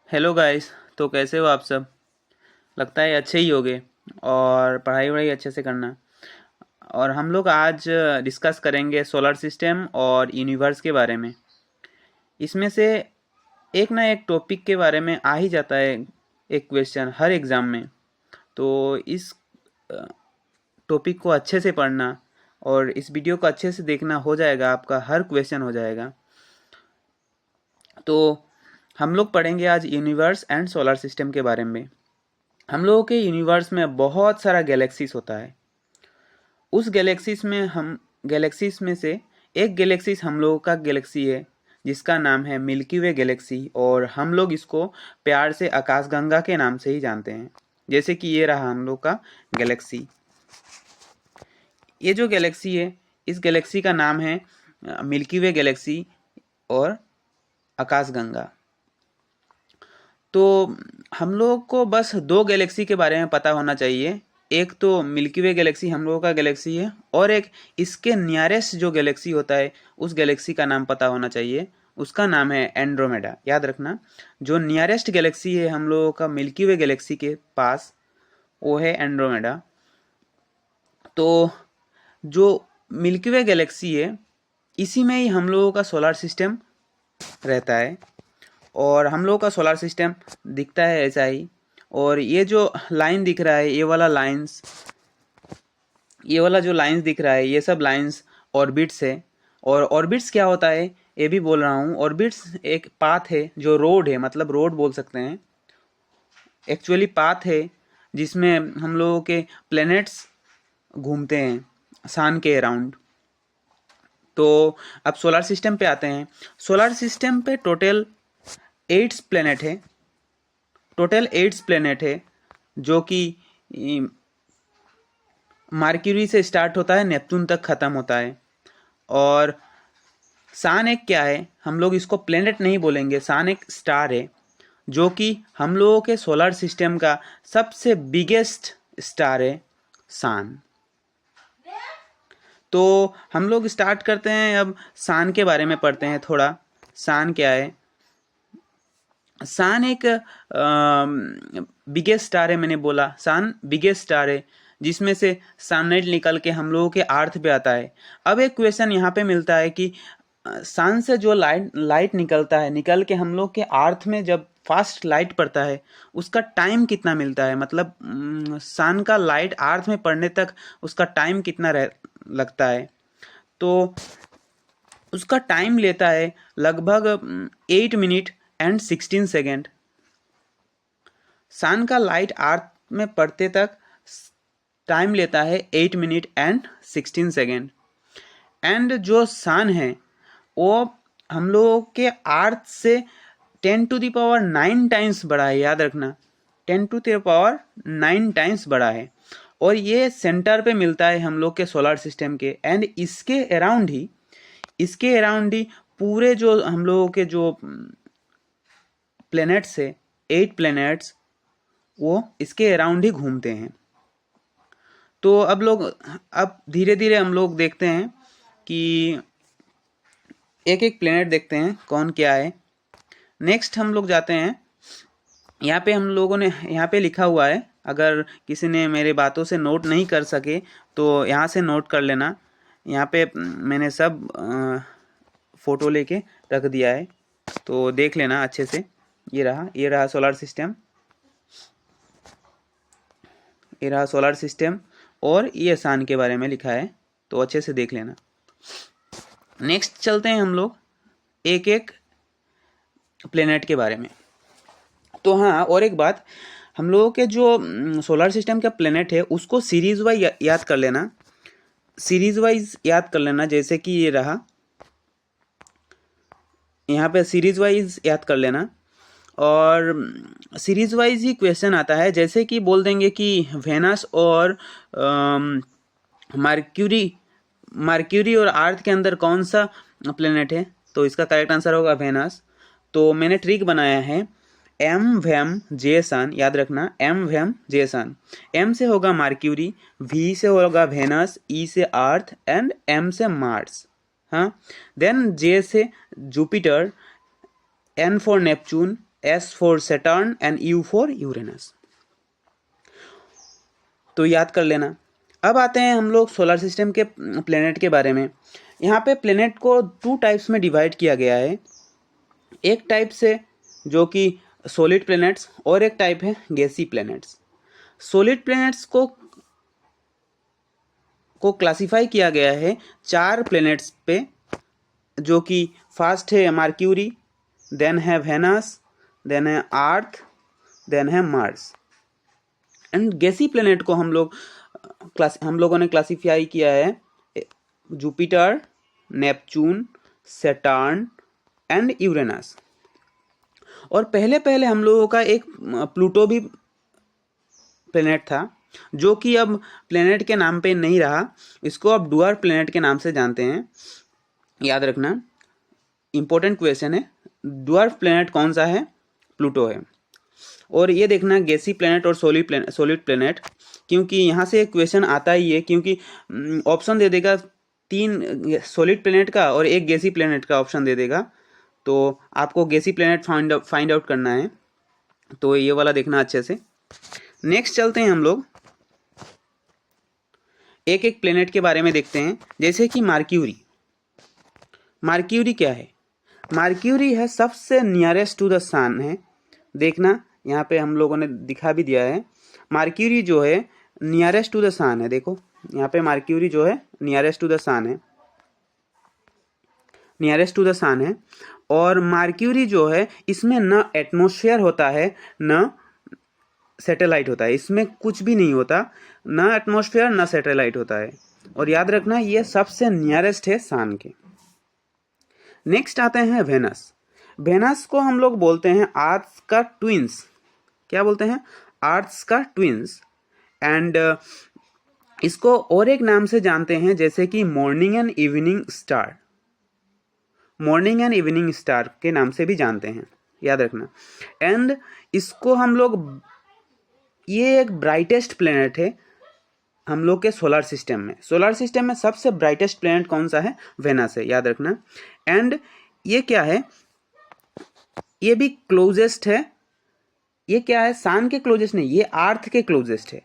Hello guys. तो कैसे हो आप सब? लगता है अच्छे ही होगे और पढ़ाई वढ़ाई अच्छे से करना। और हम लोग आज डिस्कस करेंगे सोलर सिस्टम और यूनिवर्स के बारे में। इसमें से एक ना एक टॉपिक के बारे में आ ही जाता है, एक क्वेश्चन हर एग्ज़ाम में। तो इस टॉपिक को अच्छे से पढ़ना और इस वीडियो को अच्छे से देखना, हो जाएगा आपका हर क्वेश्चन हो जाएगा। तो हम लोग पढ़ेंगे आज यूनिवर्स एंड सोलर सिस्टम के बारे में। हम लोगों के यूनिवर्स में बहुत सारा गैलेक्सीज होता है। उस गैलेक्सीज में से एक गैलेक्सीज हम लोगों का गैलेक्सी है जिसका नाम है मिल्की वे गैलेक्सी, और हम लोग इसको प्यार से आकाशगंगा के नाम से ही जानते हैं। जैसे कि ये रहा हम लोग का गैलेक्सी। ये जो गैलेक्सी है, इस गैलेक्सी का नाम है मिल्की वे गैलेक्सी और आकाशगंगा। तो हम लोग को बस दो गैलेक्सी के बारे में पता होना चाहिए। एक तो मिल्की वे गैलेक्सी हम लोगों का गैलेक्सी है, और एक इसके नियरेस्ट जो गैलेक्सी होता है उस गैलेक्सी का नाम पता होना चाहिए। उसका नाम है एंड्रोमेडा। याद रखना, जो नियरेस्ट गैलेक्सी है हम लोगों का मिल्की वे गैलेक्सी के पास, वो है एंड्रोमेडा। तो जो मिल्की वे गैलेक्सी है, इसी में ही हम लोगों का सोलर सिस्टम रहता है। और हम लोगों का सोलर सिस्टम दिखता है ऐसा ही। और ये जो लाइन दिख रहा है, ये वाला जो लाइंस दिख रहा है, ये सब लाइंस ऑर्बिट्स है। और ऑर्बिट्स क्या होता है ये भी बोल रहा हूँ। ऑर्बिट्स एक पाथ है, जो रोड है, मतलब रोड बोल सकते हैं। एक्चुअली पाथ है जिसमें हम लोगों के प्लैनेट्स घूमते हैं सन के अराउंड। तो अब सोलर सिस्टम पे आते हैं। सोलर सिस्टम पे टोटल 8 प्लेनेट है, जो कि मार्क्यूरी से स्टार्ट होता है, नेपच्यून तक ख़त्म होता है। और सन एक क्या है, हम लोग इसको प्लेनेट नहीं बोलेंगे, सन एक स्टार है, जो कि हम लोगों के सोलर सिस्टम का सबसे बिगेस्ट स्टार है, सन। तो हम लोग स्टार्ट करते हैं, अब सन के बारे में पढ़ते हैं थोड़ा। सन क्या है? सन एक बिगेस्ट स्टार है। मैंने बोला सन बिगेस्ट स्टार है, जिसमें से सनलाइट निकल के हम लोगों के अर्थ पे आता है। अब एक क्वेश्चन यहाँ पे मिलता है कि सन से जो लाइट निकलता है, निकल के हम लोग के अर्थ में जब फास्ट लाइट पड़ता है, उसका टाइम कितना मिलता है? मतलब सन का लाइट अर्थ में पड़ने तक उसका टाइम कितना लगता है? तो उसका टाइम लेता है लगभग 8 मिनट एंड 16 सेकेंड। सन का लाइट अर्थ में पड़ते तक टाइम लेता है 8 मिनट एंड 16 सेकेंड। एंड जो सन है वो हम लोगों के अर्थ से 10⁹ टाइम्स बड़ा है। याद रखना, 10⁹ टाइम्स बड़ा है। और ये सेंटर पे मिलता है हम लोग के सोलर सिस्टम के। एंड इसके अराउंड ही पूरे जो हम लोगों के जो प्लैनेट्स है, 8 प्लैनेट्स, वो इसके अराउंड ही घूमते हैं। तो अब धीरे धीरे हम लोग देखते हैं कि एक एक प्लैनेट देखते हैं कौन क्या है। नेक्स्ट हम लोग जाते हैं, यहाँ पे हम लोगों ने यहाँ पे लिखा हुआ है। अगर किसी ने मेरे बातों से नोट नहीं कर सके तो यहाँ से नोट कर लेना। यहाँ पे मैंने सब फ़ोटो लेके रख दिया है, तो देख लेना अच्छे से। ये रहा सोलर सिस्टम, ये रहा सोलर सिस्टम, और ये सन के बारे में लिखा है, तो अच्छे से देख लेना। नेक्स्ट चलते हैं हम लोग एक एक प्लेनेट के बारे में। तो हाँ, और एक बात, हम लोगों के जो सोलर सिस्टम का प्लेनेट है उसको सीरीज वाइज याद कर लेना। जैसे कि ये रहा, यहाँ पे सीरीज वाइज याद कर लेना। और सीरीज वाइज ही क्वेश्चन आता है। जैसे कि बोल देंगे कि वेनस और मर्क्यूरी और अर्थ के अंदर कौन सा प्लेनेट है, तो इसका करेक्ट आंसर होगा वेनस। तो मैंने ट्रिक बनाया है, एम वेम जे सन। याद रखना, एम वेम जे सन। एम से होगा मर्क्यूरी, वी से होगा वेनस, ई से अर्थ, एंड एम से मार्स। हाँ, देन जे से Jupiter, N for Neptune, S for Saturn and U for Uranus. तो याद कर लेना। अब आते हैं हम लोग सोलर सिस्टम के प्लेनेट के बारे में। यहाँ पे प्लेनेट को 2 टाइप्स में डिवाइड किया गया है। एक टाइप से जो कि सॉलिड प्लैनेट्स और एक टाइप है गैसी प्लैनेट्स। सॉलिड प्लैनेट्स को क्लासिफाई किया गया है 4 प्लैनेट्स पे, जो कि फर्स्ट है मर्क्यूरी, देन है वेनस, देन है अर्थ, देन है मार्स। एंड गैसी प्लैनेट को हम लोगों ने क्लासिफाई किया है Jupiter, Neptune, Saturn and Uranus. और पहले हम लोगों का एक प्लूटो भी प्लेनेट था, जो कि अब प्लेनेट के नाम पे नहीं रहा, इसको अब डुअर प्लेनेट के नाम से जानते हैं। याद रखना, इंपॉर्टेंट क्वेश्चन है। डुअर प्लेनेट कौन सा है? प्लूटो है। और ये देखना गैसी प्लेनेट और सॉलिड प्लेनेट, क्योंकि यहाँ से एक क्वेश्चन आता ही है, क्योंकि ऑप्शन दे देगा 3 सॉलिड प्लेनेट का और 1 गैसी प्लेनेट का ऑप्शन दे देगा, तो आपको गैसी प्लेनेट फाइंड आउट करना है। तो ये वाला देखना अच्छे से। नेक्स्ट चलते हैं हम लोग, एक एक प्लेनेट के बारे में देखते हैं। जैसे कि मर्क्यूरी। मर्क्यूरी क्या है? मर्क्यूरी है सबसे नियरेस्ट टू द सन है। देखना यहाँ पे हम लोगों ने दिखा भी दिया है। मर्क्यूरी जो है नियरेस्ट टू द सन है। देखो यहाँ पे मर्क्यूरी जो है नियरेस्ट टू द सन है, नियरेस्ट टू द सन है। और मर्क्यूरी जो है इसमें न एटमॉस्फेयर होता है न सैटेलाइट होता है, इसमें कुछ भी नहीं होता, न एटमॉस्फेयर न सैटेलाइट होता है। और याद रखना ये सबसे नियरेस्ट है सन के। नेक्स्ट आते हैं वेनस। वेनस को हम लोग बोलते हैं अर्थ का ट्विंस। क्या बोलते हैं? अर्थ का ट्विंस। एंड इसको और एक नाम से जानते हैं, जैसे कि morning and evening star. Morning and evening star के नाम से भी जानते हैं, याद रखना। एंड इसको हम लोग, ये एक ब्राइटेस्ट प्लेनेट है हम लोग के सोलर सिस्टम में। सोलर सिस्टम में सबसे ब्राइटेस्ट प्लेनेट कौन सा है? वेनस है, याद रखना। एंड ये क्या है? ये भी क्लोजेस्ट है। ये क्या है? सन के क्लोजेस्ट नहीं, ये अर्थ के क्लोजेस्ट है,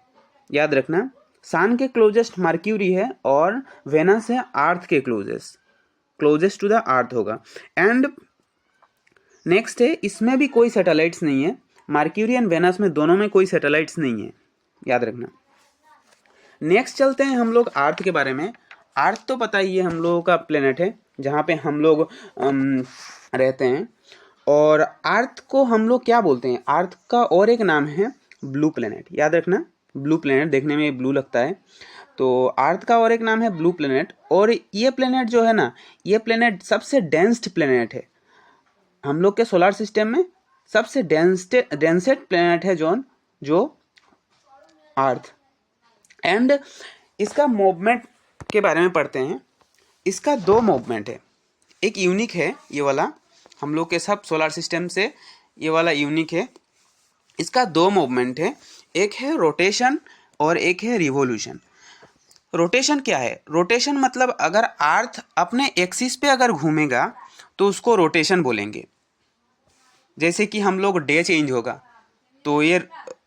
याद रखना। सन के क्लोजेस्ट मर्क्यूरी है और वेनस है अर्थ के क्लोजेस्ट टू द अर्थ होगा। एंड नेक्स्ट है, इसमें भी कोई सैटेलाइट्स नहीं है। मर्क्यूरी एंड वेनस में दोनों में कोई सैटेलाइट्स नहीं है, याद रखना। नेक्स्ट चलते हैं हम लोग अर्थ के बारे में। अर्थ तो पता ही है हम लोगों का प्लेनेट है जहाँ पे हम लोग रहते हैं। और अर्थ को हम लोग क्या बोलते हैं? अर्थ का और एक नाम है ब्लू प्लेनेट, याद रखना। ब्लू प्लेनेट देखने में ब्लू लगता है, तो अर्थ का और एक नाम है ब्लू प्लेनेट। और ये प्लेनेट जो है ना, ये प्लेनेट सबसे डेंस्ड प्लेनेट है हम लोग के सोलर सिस्टम में। सबसे डेंसेस्ट प्लेनेट है जो अर्थ। एंड इसका मूवमेंट के बारे में पढ़ते हैं। इसका 2 मूवमेंट है। एक यूनिक है ये वाला, हम लोग के सब सोलर सिस्टम से ये वाला यूनिक है। इसका 2 मूवमेंट है, एक है रोटेशन और एक है रिवोल्यूशन। रोटेशन क्या है? रोटेशन मतलब अगर अर्थ अपने एक्सिस पे अगर घूमेगा तो उसको रोटेशन बोलेंगे। जैसे कि हम लोग डे चेंज होगा तो ये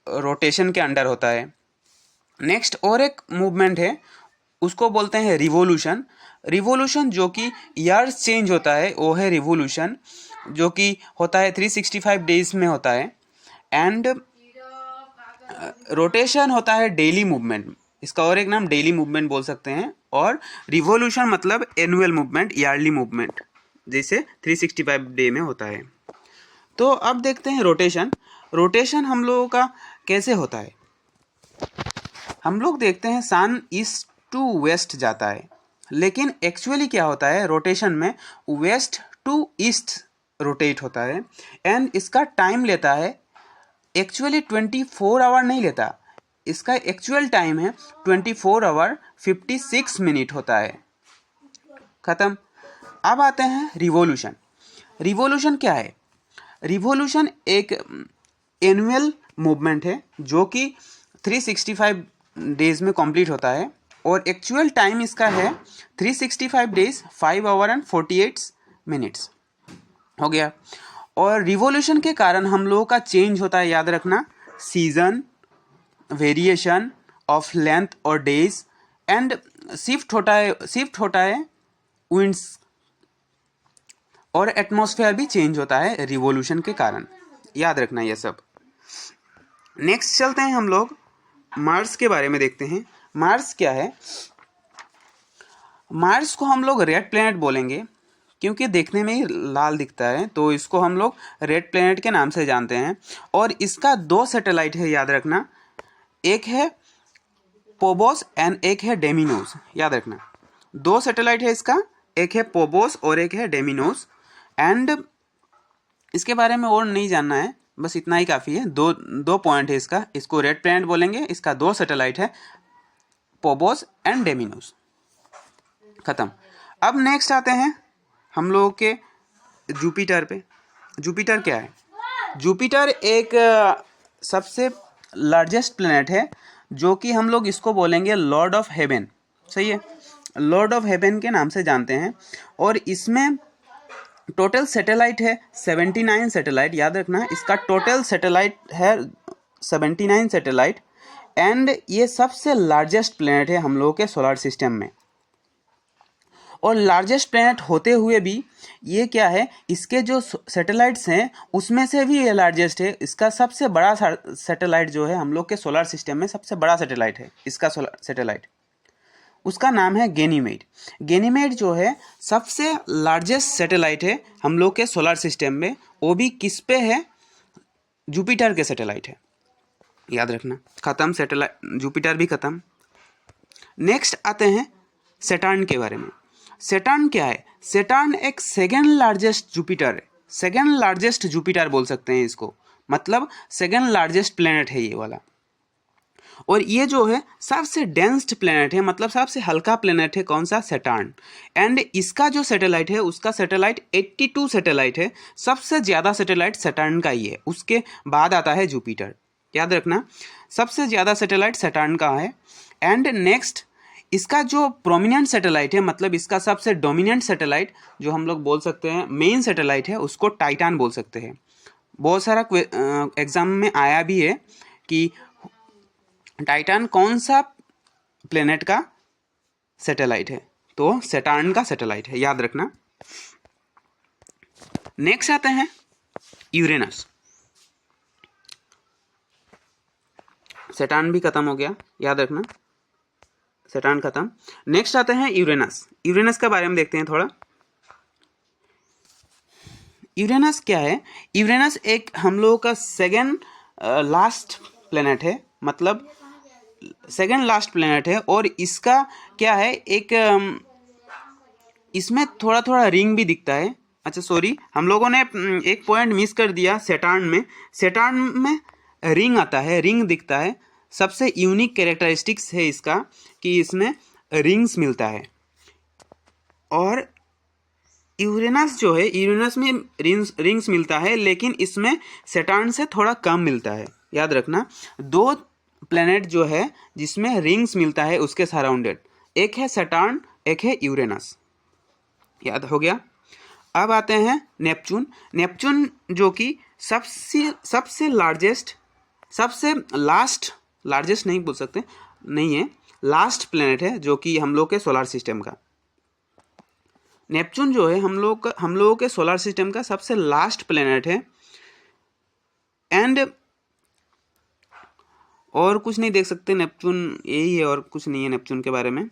रोटेशन के अंडर होता है। नेक्स्ट और एक मूवमेंट है, उसको बोलते हैं रिवोल्यूशन। रिवोल्यूशन जो कि ईयर्स चेंज होता है वो है रिवोल्यूशन, जो कि होता है 365 डेज में होता है। एंड रोटेशन होता है डेली मूवमेंट, इसका और एक नाम डेली मूवमेंट बोल सकते हैं। और रिवोल्यूशन मतलब एनुअल मूवमेंट, ईयरली मूवमेंट, जैसे 365 डे में होता है। तो अब देखते हैं रोटेशन। रोटेशन हम लोगों का कैसे होता है? हम लोग देखते हैं सन ईस्ट टू वेस्ट जाता है, लेकिन एक्चुअली क्या होता है रोटेशन में? वेस्ट टू ईस्ट रोटेट होता है। एंड इसका टाइम लेता है, एक्चुअली 24 आवर नहीं लेता, इसका एक्चुअल टाइम है 24 आवर 56 मिनट होता है। खत्म। अब आते हैं रिवोल्यूशन। रिवोल्यूशन क्या है? रिवोल्यूशन एक एनुअल मूवमेंट है जो कि 365 डेज में कंप्लीट होता है। और एक्चुअल टाइम इसका है 365 डेज 5 आवर एंड 48 मिनट्स हो गया। और रिवोल्यूशन के कारण हम लोगों का चेंज होता है, याद रखना, सीजन, वेरिएशन ऑफ लेंथ और डेज, एंड शिफ्ट होता है विंड्स, और एटमॉस्फेयर भी चेंज होता है रिवोल्यूशन के कारण, याद रखना ये सब। नेक्स्ट चलते हैं हम लोग मार्स के बारे में देखते हैं। मार्स क्या है? मार्स को हम लोग रेड प्लैनेट बोलेंगे क्योंकि देखने में ही लाल दिखता है, तो इसको हम लोग रेड प्लैनेट के नाम से जानते हैं। और इसका 2 सैटेलाइट है, याद रखना, एक है पोबोस एंड एक है डेमिनोस, याद रखना। 2 सैटेलाइट है इसका, एक है पोबोस और एक है डेमिनोस। एंड इसके बारे में और नहीं जानना है, बस इतना ही काफ़ी है। दो पॉइंट है इसका, इसको रेड प्लैनेट बोलेंगे, इसका 2 सैटेलाइट है, पोबोस एंड डेमिनोस। खत्म। अब नेक्स्ट आते हैं हम लोगों के जुपिटर पे। जुपिटर क्या है? जुपिटर एक सबसे लार्जेस्ट प्लैनेट है, जो कि हम लोग इसको बोलेंगे लॉर्ड ऑफ हेवन, सही है, लॉर्ड ऑफ हेवन के नाम से जानते हैं। और इसमें टोटल सैटेलाइट है 79 सैटेलाइट, याद रखना, इसका टोटल सैटेलाइट है 79 सैटेलाइट। एंड ये सबसे लार्जेस्ट प्लैनेट है हम लोगों के सोलर सिस्टम में। और लार्जेस्ट प्लैनेट होते हुए भी ये क्या है, इसके जो सैटेलाइट्स हैं उसमें से भी ये लार्जेस्ट है। इसका सबसे बड़ा सैटेलाइट जो है हम लोग के सोलर सिस्टम में, सबसे बड़ा सैटेलाइट है इसका सोलर सैटेलाइट, उसका नाम है गैनीमेड। गैनीमेड जो है सबसे लार्जेस्ट सैटेलाइट है हम लोग के सोलर सिस्टम में। वो भी किस पे है? जुपिटर के सैटेलाइट है, याद रखना। खत्म, सैटेलाइट जुपिटर भी खत्म। नेक्स्ट आते हैं सैटर्न के बारे में। सैटर्न क्या है? सैटर्न एक सेकेंड लार्जेस्ट जुपिटर है, सेकेंड लार्जेस्ट जुपिटर बोल सकते हैं इसको, मतलब सेकेंड लार्जेस्ट प्लैनेट है ये वाला। और ये जो है सबसे डेंस्ड प्लैनेट है, मतलब सबसे हल्का प्लैनेट है। कौन सा? सैटर्न। एंड इसका जो सैटेलाइट है, उसका सैटेलाइट 82 सैटेलाइट है। सबसे ज़्यादा सैटेलाइट सैटर्न का ही है, उसके बाद आता है जुपिटर, याद रखना। सबसे ज़्यादा सैटेलाइट सैटर्न का है। एंड नेक्स्ट इसका जो प्रोमिनेंट सैटेलाइट है, मतलब इसका सबसे डोमिनेंट सैटेलाइट जो हम लोग बोल सकते हैं मेन सैटेलाइट है, उसको टाइटन बोल सकते हैं। बहुत सारा एग्जाम में आया भी है कि टाइटन कौन सा प्लेनेट का सैटेलाइट है, तो सैटर्न का सैटेलाइट है, याद रखना। नेक्स्ट आते हैं यूरेनस। सैटर्न भी खत्म हो गया, याद रखना, सैटर्न खत्म। नेक्स्ट आते हैं यूरेनस। यूरेनस के बारे में देखते हैं थोड़ा। यूरेनस क्या है? यूरेनस एक हम लोगों का सेकेंड लास्ट प्लेनेट है, मतलब सेकेंड लास्ट प्लेनेट है। और इसका क्या है, एक इसमें थोड़ा थोड़ा रिंग भी दिखता है। अच्छा सॉरी, हम लोगों ने एक पॉइंट मिस कर दिया। सैटर्न में, सैटर्न में रिंग आता है, रिंग दिखता है। सबसे यूनिक कैरेक्टरिस्टिक्स है इसका कि इसमें रिंग्स मिलता है। और यूरेनस जो है, यूरेनस में रिंग्स मिलता है, लेकिन इसमें सैटर्न से थोड़ा कम मिलता है, याद रखना। 2 प्लेनेट जो है जिसमें रिंग्स मिलता है उसके सराउंडेड, एक है सैटर्न, एक है यूरेनस, याद हो गया। अब आते हैं नेपच्यून। नेपच्यून जो कि सबसे लार्जेस्ट, सबसे लार्जेस्ट नहीं बोल सकते, नहीं है, लास्ट प्लेनेट है जो कि हम लोग के सोलर सिस्टम का। नेपच्यून जो है हम लोगों के सोलर सिस्टम का सबसे लास्ट प्लेनेट है। एंड और कुछ नहीं देख सकते, नेपच्यून यही है और कुछ नहीं है नेपच्यून के बारे में।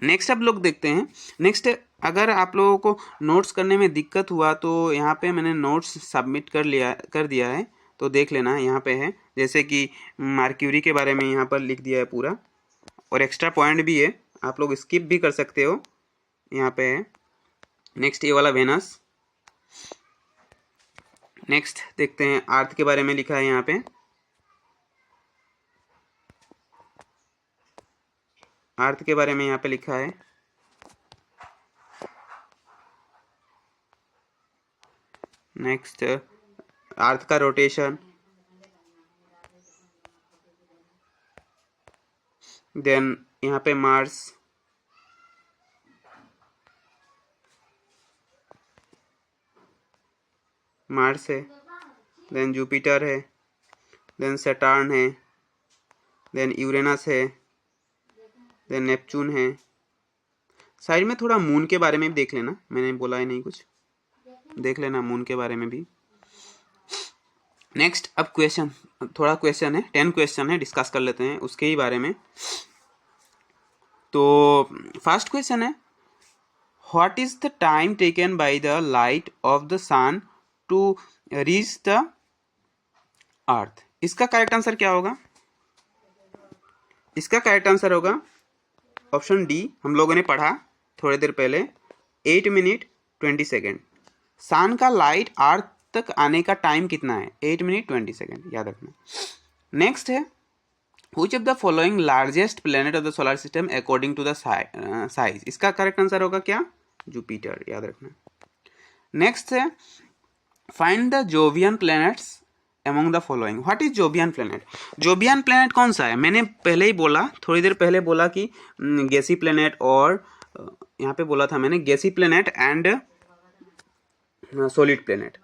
नेक्स्ट आप लोग देखते हैं। नेक्स्ट, अगर आप लोगों को नोट्स करने में दिक्कत हुआ तो यहाँ पे मैंने नोट्स सबमिट कर दिया है, तो देख लेना, यहाँ पे है। जैसे कि मार्क्यूरी के बारे में यहाँ पर लिख दिया है पूरा, और एक्स्ट्रा पॉइंट भी है, आप लोग स्किप भी कर सकते हो, यहाँ पे है। नेक्स्ट ये वाला वेनस। नेक्स्ट देखते हैं अर्थ के बारे में लिखा है यहाँ पे। अर्थ के बारे में यहाँ पे लिखा है। नेक्स्ट अर्थ का रोटेशन, देन यहाँ पे मार्स, मार्स है, देन जुपिटर है, देन सैटर्न है, देन यूरेनस है, देन नेपच्यून है। साइड में थोड़ा मून के बारे में भी देख लेना, मैंने बोला ही नहीं कुछ, देख लेना मून के बारे में भी। नेक्स्ट अब क्वेश्चन, थोड़ा क्वेश्चन है, 10 क्वेश्चन है, डिस्कस कर लेते हैं उसके ही बारे में। तो फर्स्ट क्वेश्चन है, what is the time taken by the light of the sun to reach the Earth? इसका करेक्ट आंसर क्या होगा? इसका करेक्ट आंसर होगा ऑप्शन डी, हम लोगों ने पढ़ा थोड़ी देर पहले, 8 मिनट 20 सेकेंड। सन का लाइट अर्थ तक आने का टाइम कितना है? 8 मिनट 20 सेकेंड, याद रखना। नेक्स्ट है, which of the following largest planet of the solar system according to the size? इसका करेक्ट आंसर होगा क्या? जुपिटर, याद रखना। नेक्स्ट है, find the Jovian planets among the following. What is Jovian planet? Jovian planet कौन सा है? मैंने पहले ही बोला, थोड़ी देर पहले बोला कि गैसी प्लैनेट, और यहाँ पे बोला था मैंने गैसी प्लैनेट एंड सॉलिड प्लैनेट।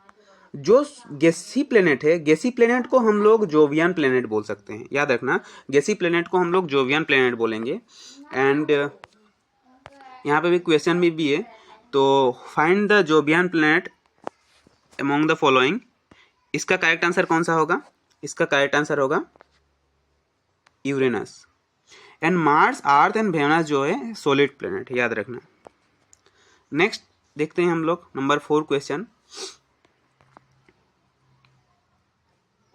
जो गैसी प्लैनेट है, गैसी प्लैनेट को हम लोग जोवियन प्लैनेट बोल सकते हैं, याद रखना, गैसी प्लैनेट को हम लोग जोवियन प्लैनेट बोलेंगे। एंड यहाँ पे भी क्वेश्चन भी है, तो find the Jovian planet among the following. इसका करेक्ट आंसर कौन सा होगा? इसका करेक्ट आंसर होगा Uranus. And Mars, Earth and Venus जो है सॉलिड प्लैनेट, याद रखना। नेक्स्ट देखते हैं हम लोग number 4 question,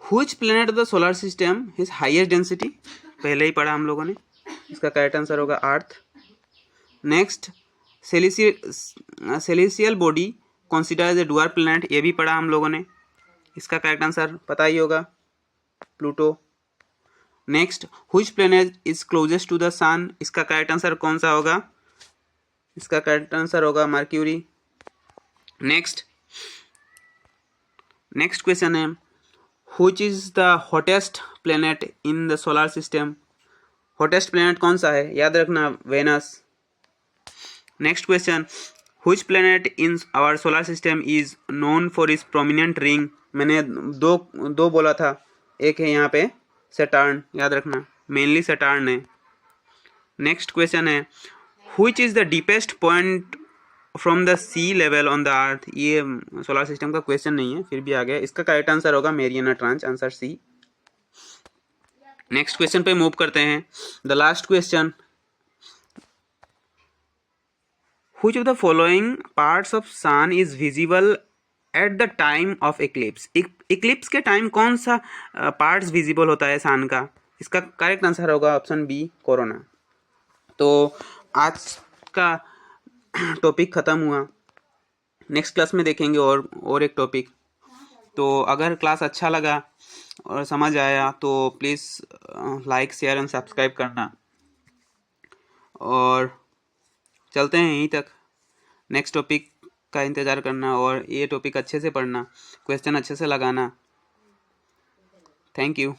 which planet of the solar system is highest density? पहले ही पढ़ा हम लोगों ने, इसका करेक्ट आंसर होगा Earth. Next, celestial body consider as a dwarf planet, ये भी पढ़ा हम लोगों ने, इसका करेक्ट आंसर पता ही होगा, Pluto. Next, which planet is closest to the sun? इसका करेक्ट आंसर कौन सा होगा? इसका करेक्ट आंसर होगा मर्क्यूरी। नेक्स्ट क्वेश्चन है, which is the hottest planet in the solar system? Hottest planet कौन सा है? याद रखना, Venus. Next question, which planet in our solar system is known for is prominent ring? मैंने दो बोला था, एक है यहाँ पे सैटर्न, याद रखना, मेनली सैटर्न है। नेक्स्ट क्वेश्चन है, which is the deepest point from the sea level on the Earth? ये सोलर सिस्टम का क्वेश्चन नहीं है, फिर भी आ गया, इसका करेक्ट आंसर होगा Mariana Trench, answer C. Next question पे मूव करते हैं, the last question, which of the following parts of sun is visible at the time of eclipse? Eclipse के टाइम कौन सा पार्ट्स विजिबल होता है सन का? इसका करेक्ट आंसर होगा ऑप्शन बी, कोरोना। तो आज का टॉपिक ख़त्म हुआ, नेक्स्ट क्लास में देखेंगे और एक टॉपिक। तो अगर क्लास अच्छा लगा और समझ आया तो please like, share and subscribe करना, और चलते हैं यहीं तक। नेक्स्ट टॉपिक का इंतज़ार करना, और ये टॉपिक अच्छे से पढ़ना, क्वेश्चन अच्छे से लगाना। Thank you.